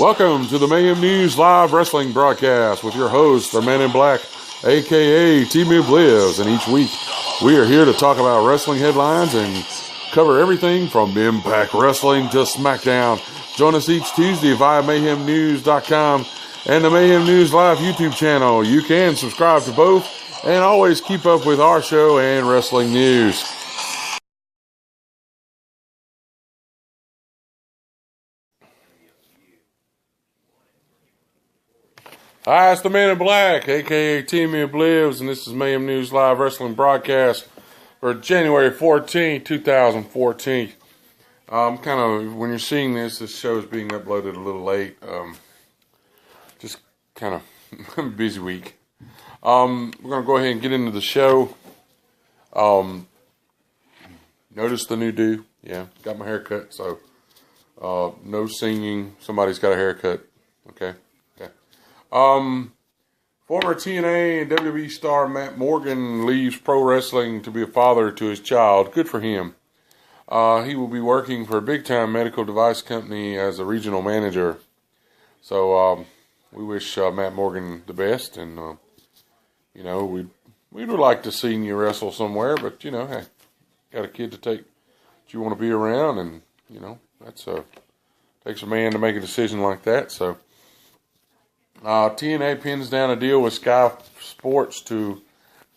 Welcome to the Mayhem News live wrestling broadcast with your host, the Man in Black, a.k.a. Team Lives. And each week, we are here to talk about wrestling headlines and cover everything from Impact Wrestling to SmackDown. Join us each Tuesday via MayhemNews.com and the Mayhem News Live YouTube channel. You can subscribe to both and always keep up with our show and wrestling news. Hi, it's the Man in Black, a.k.a. Team Lives, and this is Mayhem News Live Wrestling Broadcast for January 14, 2014. When you're seeing this show is being uploaded a little late. Just kind of busy week. We're going to go ahead and get into the show. Notice the new do. Yeah, got my hair cut, so no singing. Somebody's got a haircut. Okay. Former TNA and WWE star Matt Morgan leaves pro wrestling to be a father to his child. Good for him. He will be working for a big-time medical device company as a regional manager. So we wish Matt Morgan the best, and we would like to see you wrestle somewhere, but hey, got a kid to take that you want to be around, and that's takes a man to make a decision like that. So. TNA pins down a deal with Sky Sports to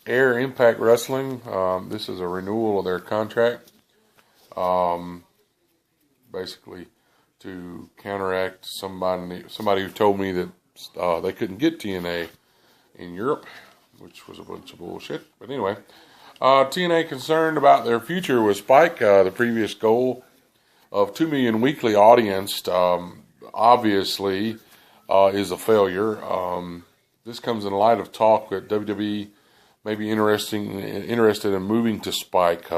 air Impact Wrestling. This is a renewal of their contract, basically to counteract somebody who told me that they couldn't get TNA in Europe, which was a bunch of bullshit. But anyway, TNA concerned about their future with Spike. The previous goal of 2 million weekly audience, obviously. Is a failure. This comes in light of talk that WWE may be interested in moving to Spike,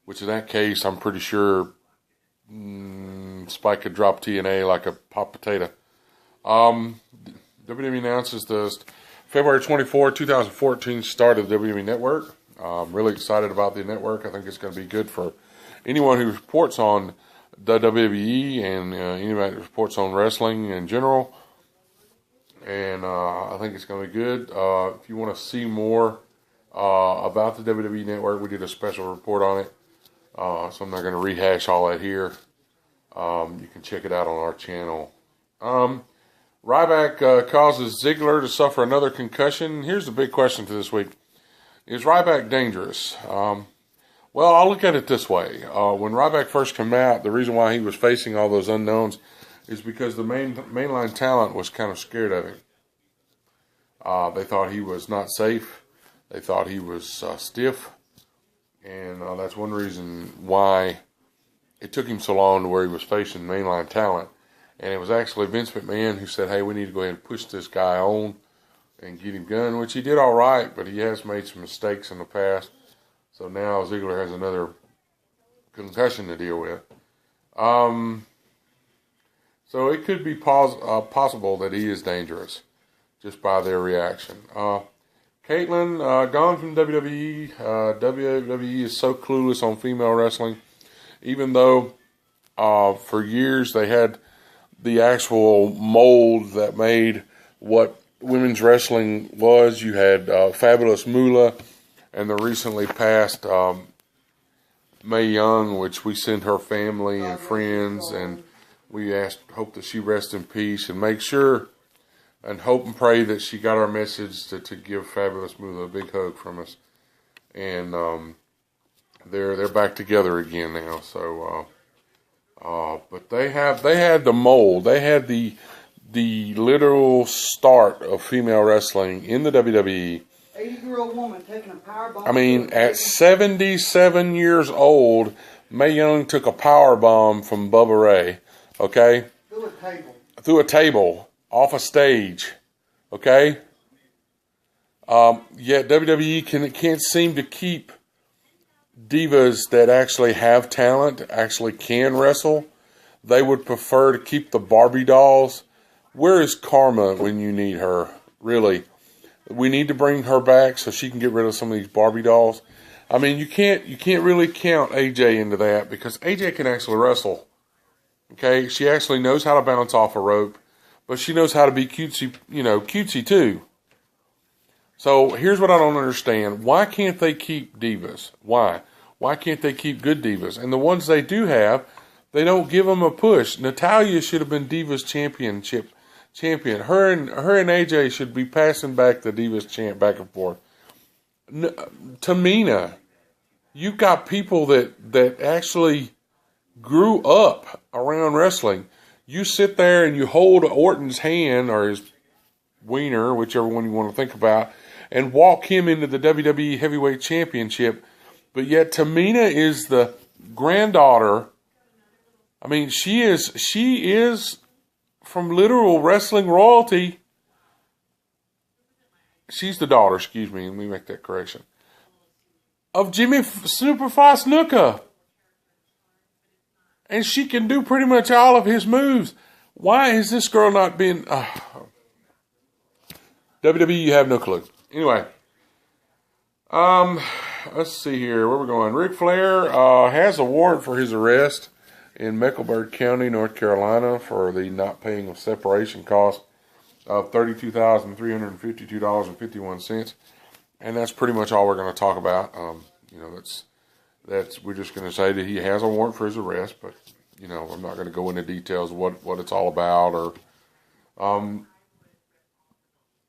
which in that case, I'm pretty sure Spike could drop TNA like a hot potato. WWE announces the February 24, 2014 start of the WWE Network. I'm really excited about the network. I think it's going to be good for anyone who reports on the WWE and anybody who reports on wrestling in general. And I think it's going to be good. If you want to see more about the WWE Network, we did a special report on it. So I'm not going to rehash all that here. You can check it out on our channel. Ryback causes Ziggler to suffer another concussion. Here's the big question for this week. Is Ryback dangerous? Well, I'll look at it this way. When Ryback first came out, the reason why he was facing all those unknowns is because the mainline talent was kind of scared of him. They thought he was not safe. They thought he was stiff. And that's one reason why it took him so long to where he was facing mainline talent. And it was actually Vince McMahon who said, hey, we need to go ahead and push this guy on and get him done, which he did all right, but he has made some mistakes in the past. So now Ziggler has another concussion to deal with. So it could be possible that he is dangerous just by their reaction. Caitlyn, gone from WWE. WWE is so clueless on female wrestling. Even though for years they had the actual mold that made what women's wrestling was. You had Fabulous Moolah and the recently passed Mae Young, which we send her family and friends, and we hope that she rests in peace, and make sure and hope and pray that she got our message to give Fabulous Moolah a big hug from us. And they're back together again now. So, but they had the mold. They had the literal start of female wrestling in the WWE. 80-year-old woman taking a power bomb. I mean, at 77 years old, Mae Young took a power bomb from Bubba Ray. Okay? Through a table. Off a stage. Okay? Yet WWE can't seem to keep divas that actually have talent, actually can wrestle. They would prefer to keep the Barbie dolls. Where is Karma when you need her? Really? We need to bring her back so she can get rid of some of these Barbie dolls. I mean, you can't really count AJ into that because AJ can actually wrestle. Okay, she actually knows how to bounce off a rope, but she knows how to be cutesy too. So here's what I don't understand. Why can't they keep divas? Why? Why can't they keep good divas? And the ones they do have, they don't give them a push. Natalya should have been Divas champion. Her and AJ should be passing back the Divas champ back and forth. Tamina, you've got people that actually grew up around wrestling. You sit there and you hold Orton's hand or his wiener, whichever one you want to think about, and walk him into the WWE Heavyweight Championship. But yet Tamina is the granddaughter. I mean, she is from literal wrestling royalty. She's the daughter, excuse me, let me make that correction, of Jimmy Superfly Snuka. And she can do pretty much all of his moves. Why has this girl not been... WWE, you have no clue. Anyway. Let's see here. Where we're going. Ric Flair has a warrant for his arrest in Mecklenburg County, North Carolina, for the not paying of separation costs of $32,352.51. And that's pretty much all we're going to talk about. We're just going to say that he has a warrant for his arrest, but I'm not going to go into details of what it's all about. Or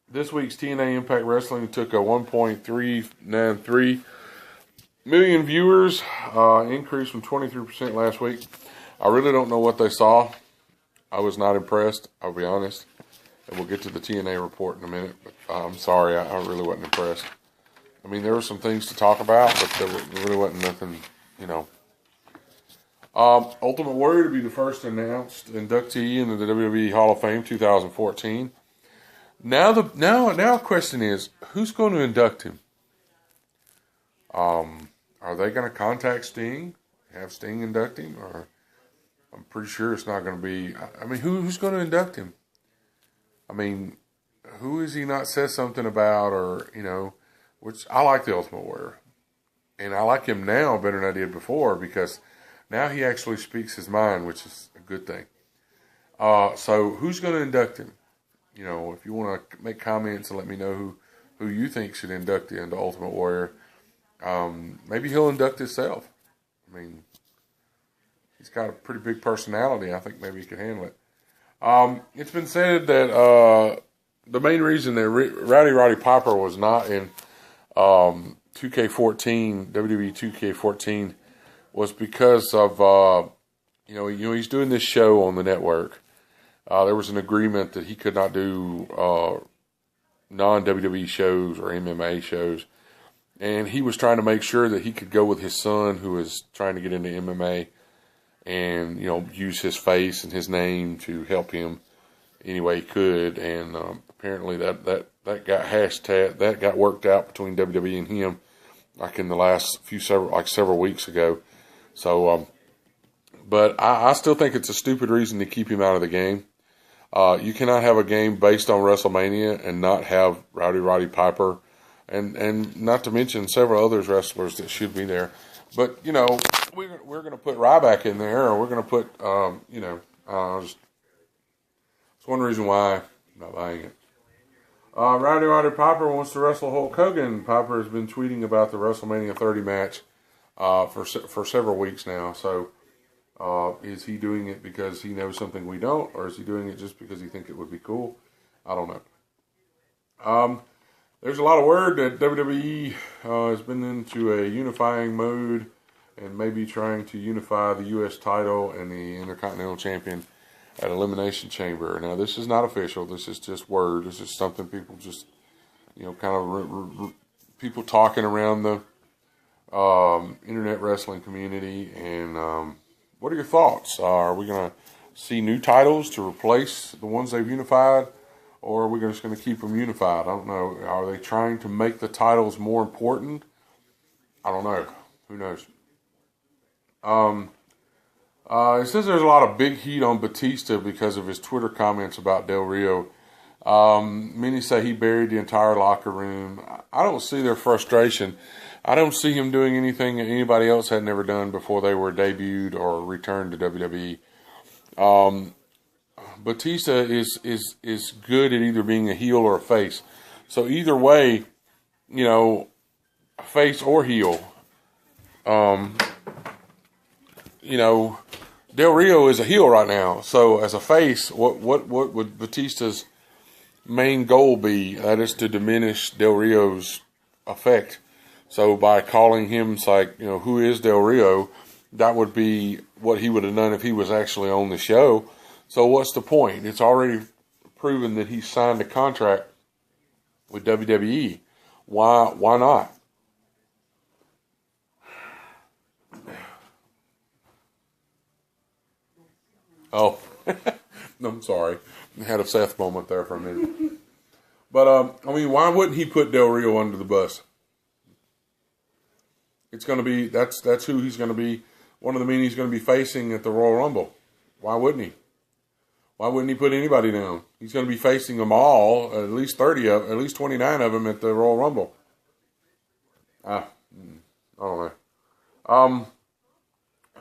this week's TNA Impact Wrestling took a 1.393 million viewers, increase from 23% last week. I really don't know what they saw. I was not impressed, I'll be honest. And we'll get to the TNA report in a minute, but I'm sorry, I really wasn't impressed. I mean, there were some things to talk about, but there really wasn't nothing, Ultimate Warrior to be the first announced inductee into the WWE Hall of Fame 2014. Now the question is, who's going to induct him? Are they going to contact Sting, have Sting induct him, or I'm pretty sure it's not going to be. I mean, who's going to induct him? I mean, who has he not said something about, or which I like the Ultimate Warrior, and I like him now better than I did before because now he actually speaks his mind, which is a good thing. So who's going to induct him? If you want to make comments and let me know who you think should induct into Ultimate Warrior, maybe he'll induct himself. I mean, he's got a pretty big personality. I think maybe he can handle it. It's been said that the main reason that Roddy Piper was not in 2K14, WWE 2K14, was because of he's doing this show on the network. There was an agreement that he could not do non-WWE shows or MMA shows. And he was trying to make sure that he could go with his son, who is trying to get into MMA, and, use his face and his name to help him any way he could. And apparently that got worked out between WWE and him, like in the last several weeks ago. So, but I still think it's a stupid reason to keep him out of the game. You cannot have a game based on WrestleMania and not have Roddy Piper, and not to mention several other wrestlers that should be there. But we're going to put Ryback in there, or we're going to put it's one reason why I'm not buying it. Roddy Piper wants to wrestle Hulk Hogan. Piper has been tweeting about the WrestleMania 30 match for several weeks now. So. Is he doing it because he knows something we don't, or is he doing it just because he thinks it would be cool? I don't know. There's a lot of word that WWE has been into a unifying mode and maybe trying to unify the U.S. title and the Intercontinental Champion at Elimination Chamber. Now, this is not official. This is just word. This is something people just, people talking around the internet wrestling community. And what are your thoughts? Are we going to see new titles to replace the ones they've unified? Or are we just going to keep them unified? I don't know. Are they trying to make the titles more important? I don't know. Who knows? It says there's a lot of big heat on Batista because of his Twitter comments about Del Rio. Many say he buried the entire locker room. I don't see their frustration. I don't see him doing anything that anybody else had never done before they were debuted or returned to WWE. Batista is good at either being a heel or a face. So either way, face or heel. Del Rio is a heel right now. So as a face, what would Batista's main goal be? That is to diminish Del Rio's effect. So by calling him, it's like, who is Del Rio? That would be what he would have done if he was actually on the show. So what's the point? It's already proven that he signed a contract with WWE. Why not? Oh, I'm sorry. I had a Seth moment there for a minute. But, why wouldn't he put Del Rio under the bus? It's going to be, that's who he's going to be, one of the men he's going to be facing at the Royal Rumble. Why wouldn't he? Why wouldn't he put anybody down? He's going to be facing them all, at least 29 of them at the Royal Rumble. I don't know.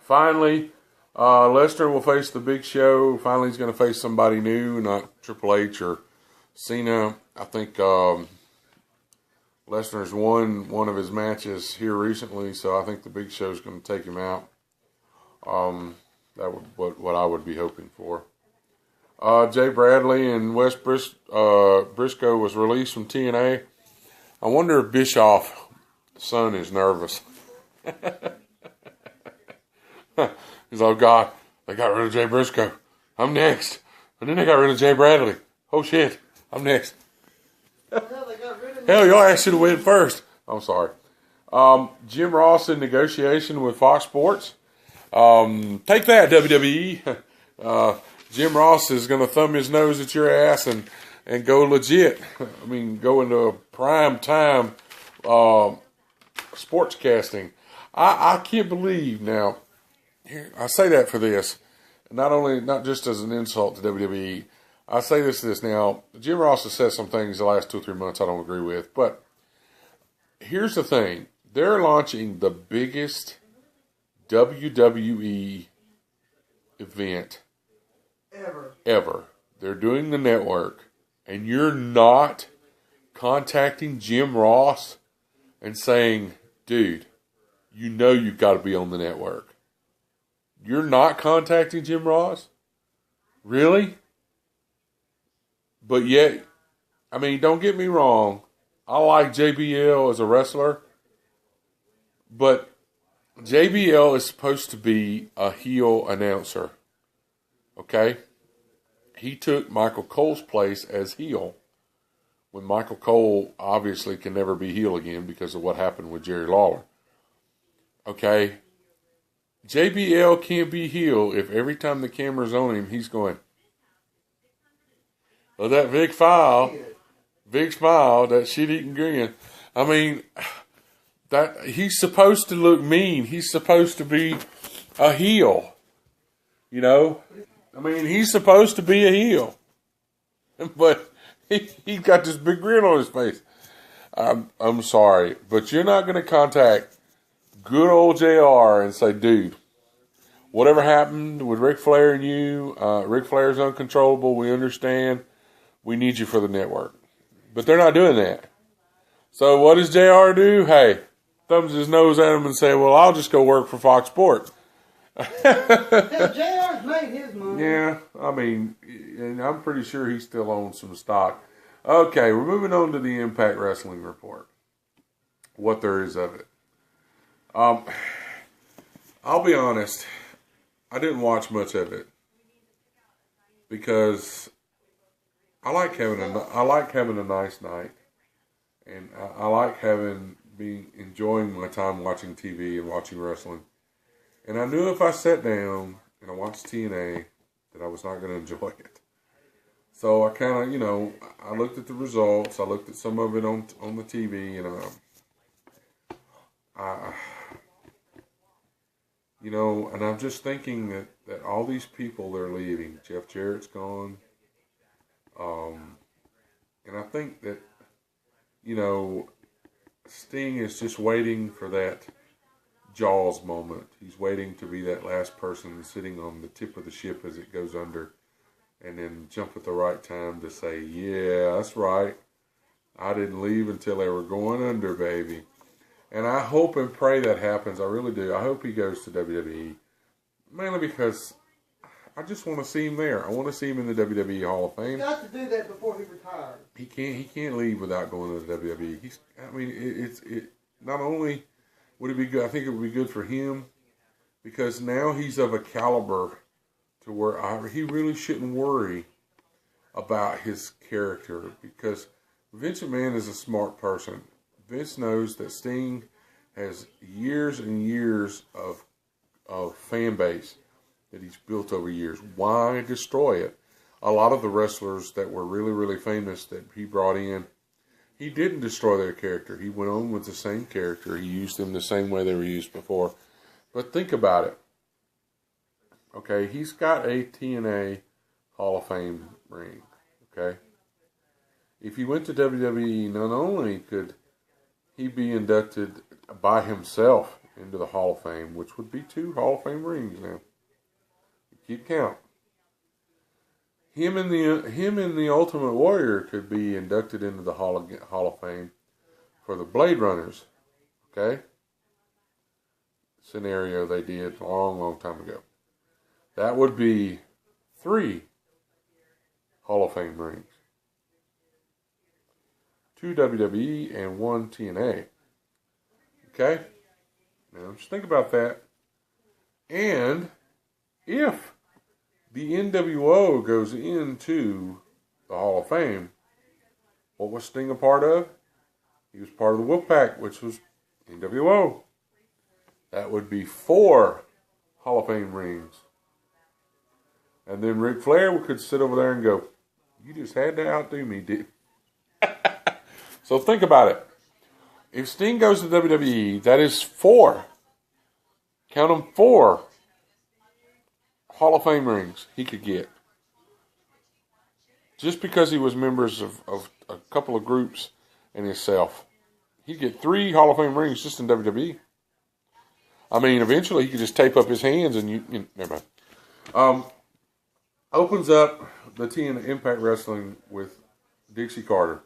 Finally, Lesnar will face the Big Show. Finally, he's going to face somebody new, not Triple H or Cena. I think Lesnar's won one of his matches here recently, so I think the Big Show's going to take him out. That would what I would be hoping for. Jay Bradley and Wes Briscoe was released from TNA. I wonder if Bischoff's son is nervous. He's like, oh God, they got rid of Jay Briscoe. I'm next. And then they got rid of Jay Bradley. Oh shit, I'm next. Hell, your ass should have went first. I'm sorry. Jim Ross in negotiation with Fox Sports. Take that, WWE. Jim Ross is going to thumb his nose at your ass and go legit. Go into a prime time sportscasting. I can't believe now. I say that for this, not just as an insult to WWE. I say this now. Jim Ross has said some things the last 2 or 3 months I don't agree with, but here's the thing. They're launching the biggest WWE event ever. They're doing the network, and you're not contacting Jim Ross and saying, dude, you've got to be on the network. You're not contacting Jim Ross? Really? But yet, don't get me wrong. I like JBL as a wrestler, but JBL is supposed to be a heel announcer. Okay? He took Michael Cole's place as heel, when Michael Cole obviously can never be heel again because of what happened with Jerry Lawler. Okay? JBL can't be heel if every time the camera's on him, he's going, oh, that big smile, that shit-eating grin. That he's supposed to look mean. He's supposed to be a heel. He's supposed to be a heel. But he's got this big grin on his face. I'm sorry, but you're not going to contact good old JR and say, dude, whatever happened with Ric Flair and you, Ric Flair's uncontrollable, we understand, we need you for the network. But they're not doing that. So what does JR do? Hey, thumbs his nose at him and say, well, I'll just go work for Fox Sports. JR's made his money. Yeah, and I'm pretty sure he still owns some stock. Okay, we're moving on to the Impact Wrestling Report. What there is of it. I'll be honest, I didn't watch much of it because I like having a nice night, and I like enjoying my time watching TV and watching wrestling. And I knew if I sat down and I watched TNA that I was not going to enjoy it. So I kind of, I looked at the results. I looked at some of it on the TV, and and I'm just thinking that all these people they're leaving. Jeff Jarrett's gone. And I think that, Sting is just waiting for that Jaws moment. He's waiting to be that last person sitting on the tip of the ship as it goes under, and then jump at the right time to say, yeah, that's right. I didn't leave until they were going under, baby. And I hope and pray that happens. I really do. I hope he goes to WWE. Mainly because I just want to see him there. I want to see him in the WWE Hall of Fame. He's got to do that before he retires. He can't leave without going to the WWE. Not only would it be good, I think it would be good for him because now he's of a caliber to where he really shouldn't worry about his character because Vince McMahon is a smart person. Vince knows that Sting has years and years of fan base that he's built over years. Why destroy it? A lot of the wrestlers that were really, really famous that he brought in, he didn't destroy their character. He went on with the same character. He used them the same way they were used before. But think about it. Okay, he's got a TNA Hall of Fame ring. Okay? If he went to WWE, not only could he be inducted by himself into the Hall of Fame, which would be 2 Hall of Fame rings now. Keep count. Him and the Ultimate Warrior could be inducted into the Hall of Fame for the Blade Runners. Okay? Scenario they did a long, long time ago. That would be 3 Hall of Fame rings. 2 WWE and 1 TNA. Okay? Now, just think about that. And if the NWO goes into the Hall of Fame, what was Sting a part of? He was part of the Wolfpack, which was NWO. That would be 4 Hall of Fame rings. And then Ric Flair could sit over there and go, you just had to outdo me, dude. So think about it. If Sting goes to WWE, that is 4. Count them 4 Hall of Fame rings he could get. Just because he was members of a couple of groups and himself. He'd get 3 Hall of Fame rings just in WWE. I mean, eventually he could just tape up his hands and never mind. Opens up the TNA Impact Wrestling with Dixie Carter.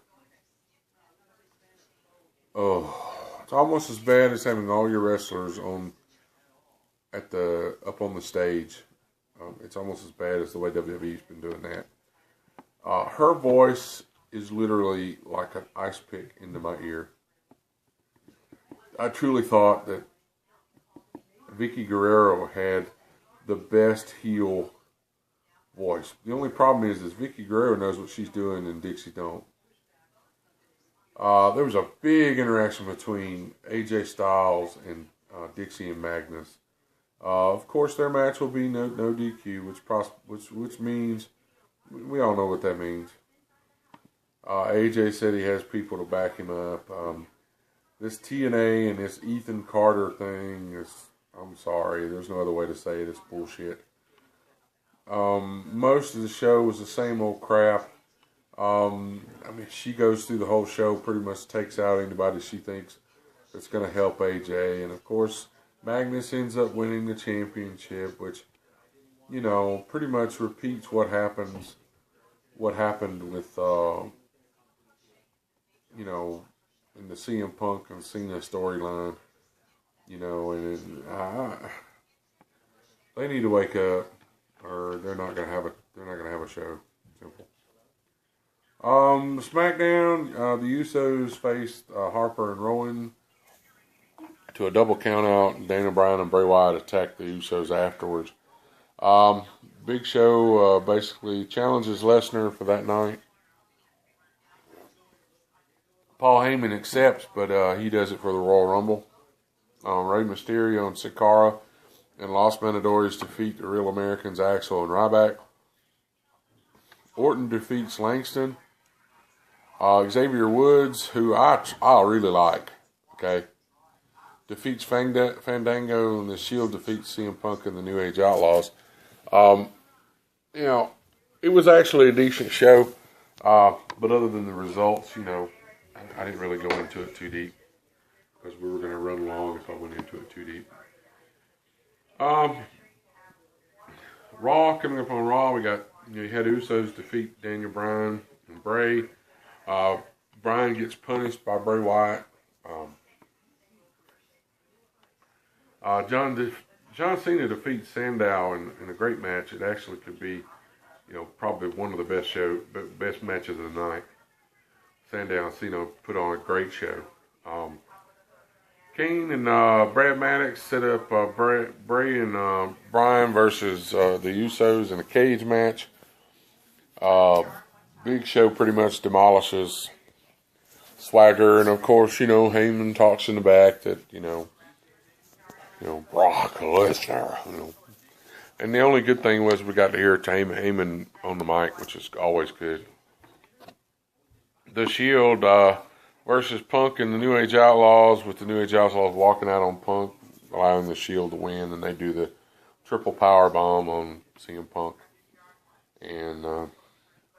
Oh, it's almost as bad as having all your wrestlers up on the stage. It's almost as bad as the way WWE's been doing that. Her voice is literally like an ice pick into my ear. I truly thought that Vicky Guerrero had the best heel voice. The only problem is Vicky Guerrero knows what she's doing and Dixie don't. There was a big interaction between AJ Styles and Dixie and Magnus. Of course, their match will be no DQ, which means we all know what that means. AJ said he has people to back him up. This TNA and this Ethan Carter thing is, I'm sorry, there's no other way to say it. It's bullshit. Most of the show was the same old crap. I mean, she goes through the whole show, pretty much takes out anybody she thinks that's going to help AJ. And, of course, Magnus ends up winning the championship, which, pretty much repeats what happened with, in the CM Punk and Cena storyline, they need to wake up, or they're not going to have a show. Simple. SmackDown, the Usos faced Harper and Rowan to a double count out. Dana Bryan and Bray Wyatt attacked the Usos afterwards. Big Show basically challenges Lesnar for that night. Paul Heyman accepts, but he does it for the Royal Rumble. Rey Mysterio and Sin Cara and Los Matadores defeat the Real Americans Axel and Ryback. Orton defeats Langston. Xavier Woods, who I really like, okay, defeats Fandango, and the Shield defeats CM Punk and the New Age Outlaws. It was actually a decent show, but other than the results, I didn't really go into it too deep. because we were going to run along if I went into it too deep. Raw, coming up on Raw, we got, you had Usos defeat Daniel Bryan and Bray. Bryan gets punished by Bray Wyatt. John Cena defeats Sandow in a great match. It actually could be, probably one of the best matches of the night. Sandow and Cena put on a great show. Kane and Brad Maddox set up Bray and Bryan versus the Usos in a cage match. Big Show pretty much demolishes Swagger, and of course, Heyman talks in the back that, Brock Lesnar, And the only good thing was we got to hear Heyman on the mic, which is always good. The Shield versus Punk and the New Age Outlaws, with the New Age Outlaws walking out on Punk, allowing the Shield to win, and they do the triple power bomb on CM Punk. And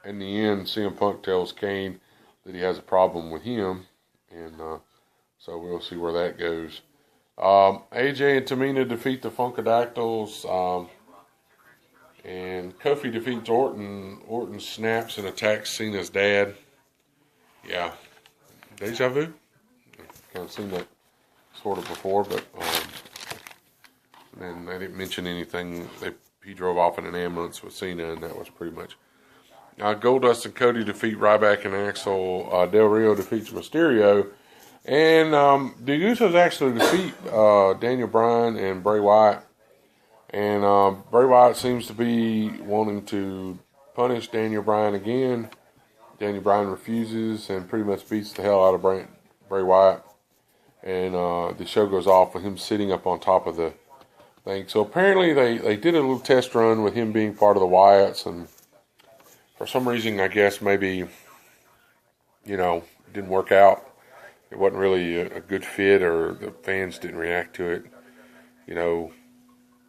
in the end, CM Punk tells Kane that he has a problem with him, and so we'll see where that goes. AJ and Tamina defeat the Funkadactyls, and Kofi defeats Orton. Orton snaps and attacks Cena's dad. Yeah, deja vu. Kind of seen that sort of before, but and they didn't mention anything. He drove off in an ambulance with Cena, and that was pretty much. Goldust and Cody defeat Ryback and Axel. Del Rio defeats Mysterio. And the Usos actually defeat Daniel Bryan and Bray Wyatt. And Bray Wyatt seems to be wanting to punish Daniel Bryan again. Daniel Bryan refuses and pretty much beats the hell out of Bray Wyatt. And the show goes off with him sitting up on top of the thing. So apparently they did a little test run with him being part of the Wyatts. And for some reason, I guess maybe, it didn't work out. It wasn't really a good fit, or the fans didn't react to it,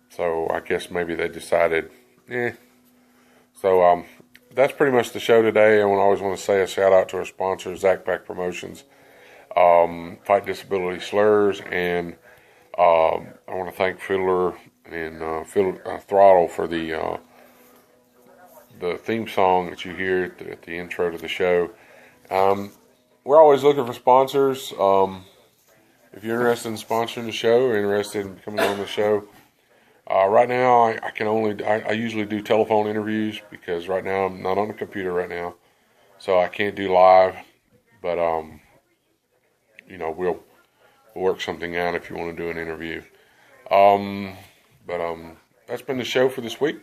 So I guess maybe they decided, So that's pretty much the show today. I always want to say a shout out to our sponsor, Zach Pack Promotions, Fight Disability Slurs, and I want to thank Fiddler and Throttle for the theme song that you hear at the intro to the show. We're always looking for sponsors. If you're interested in sponsoring the show or interested in coming on the show, right now I usually do telephone interviews because right now I'm not on the computer right now, so I can't do live. But we'll work something out if you want to do an interview. That's been the show for this week,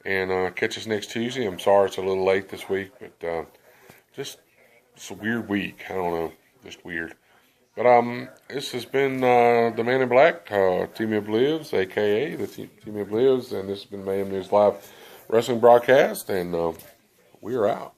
and catch us next Tuesday. I'm sorry it's a little late this week, but it's a weird week. I don't know, just weird. But this has been the Man in Black, Team Up Lives, a.k.a. the Team Up Lives, and this has been Mayhem News Live Wrestling Broadcast, and we are out.